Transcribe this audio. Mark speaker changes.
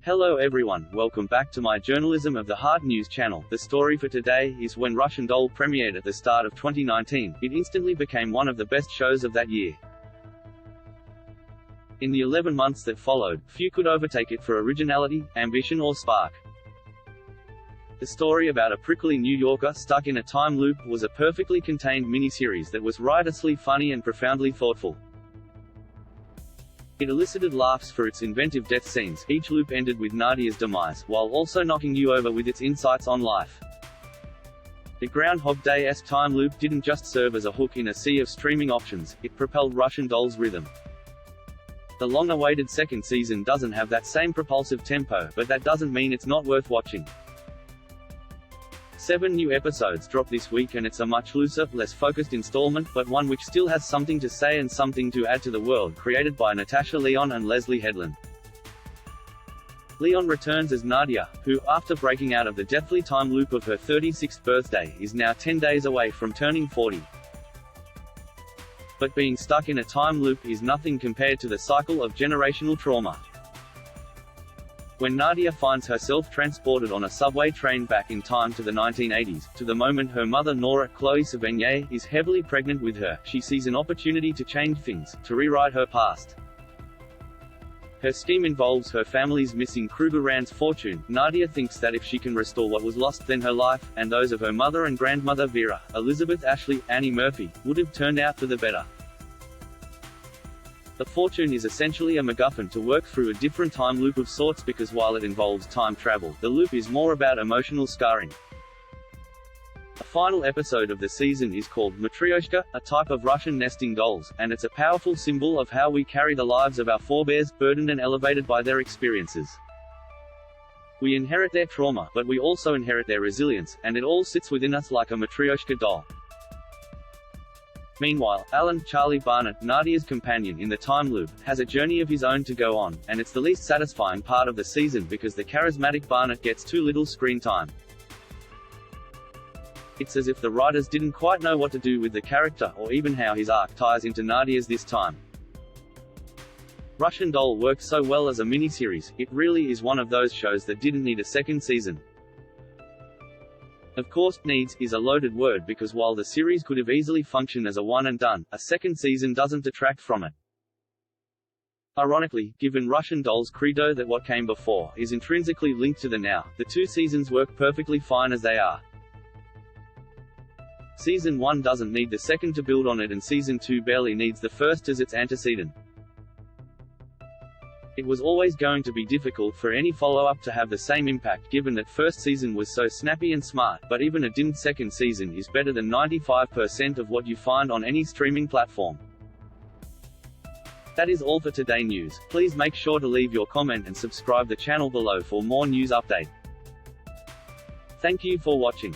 Speaker 1: Hello everyone, welcome back to my Journalism of the Heart news channel. The story for today is when Russian Doll premiered at the start of 2019, it instantly became one of the best shows of that year. In the 11 months that followed, few could overtake it for originality, ambition or spark. The story about a prickly New Yorker stuck in a time loop was a perfectly contained miniseries that was riotously funny and profoundly thoughtful. It elicited laughs for its inventive death scenes. Each loop ended with Nadia's demise, while also knocking you over with its insights on life. The Groundhog Day-esque time loop didn't just serve as a hook in a sea of streaming options, it propelled Russian Doll's rhythm. The long-awaited second season doesn't have that same propulsive tempo, but that doesn't mean it's not worth watching. 7 new episodes dropped this week and it's a much looser, less focused installment, but one which still has something to say and something to add to the world created by Natasha Lyonne and Leslie Headland. Lyonne returns as Nadia, who, after breaking out of the deathly time loop of her 36th birthday, is now 10 days away from turning 40. But being stuck in a time loop is nothing compared to the cycle of generational trauma. When Nadia finds herself transported on a subway train back in time to the 1980s, to the moment her mother Nora, Chloe Sevigny, is heavily pregnant with her, she sees an opportunity to change things, to rewrite her past. Her scheme involves her family's missing Krugerrand's fortune. Nadia thinks that if she can restore what was lost, then her life, and those of her mother and grandmother Vera, Elizabeth Ashley, Annie Murphy, would have turned out for the better. The fortune is essentially a MacGuffin to work through a different time loop of sorts because while it involves time travel, the loop is more about emotional scarring. A final episode of the season is called Matryoshka, a type of Russian nesting dolls, and it's a powerful symbol of how we carry the lives of our forebears, burdened and elevated by their experiences. We inherit their trauma, but we also inherit their resilience, and it all sits within us like a Matryoshka doll. Meanwhile, Alan, Charlie Barnett, Nadia's companion in the time loop, has a journey of his own to go on, and it's the least satisfying part of the season because the charismatic Barnett gets too little screen time. It's as if the writers didn't quite know what to do with the character, or even how his arc ties into Nadia's this time. Russian Doll worked so well as a miniseries, it really is one of those shows that didn't need a second season. Of course, needs is a loaded word because while the series could have easily functioned as a one and done, a second season doesn't detract from it. Ironically, given Russian Doll's credo that what came before is intrinsically linked to the now, the two seasons work perfectly fine as they are. Season 1 doesn't need the second to build on it and Season 2 barely needs the first as its antecedent. It was always going to be difficult for any follow-up to have the same impact given that first season was so snappy and smart, but even a dimmed second season is better than 95% of what you find on any streaming platform. That is all for today news. Please make sure to leave your comment and subscribe the channel below for more news update. Thank you for watching.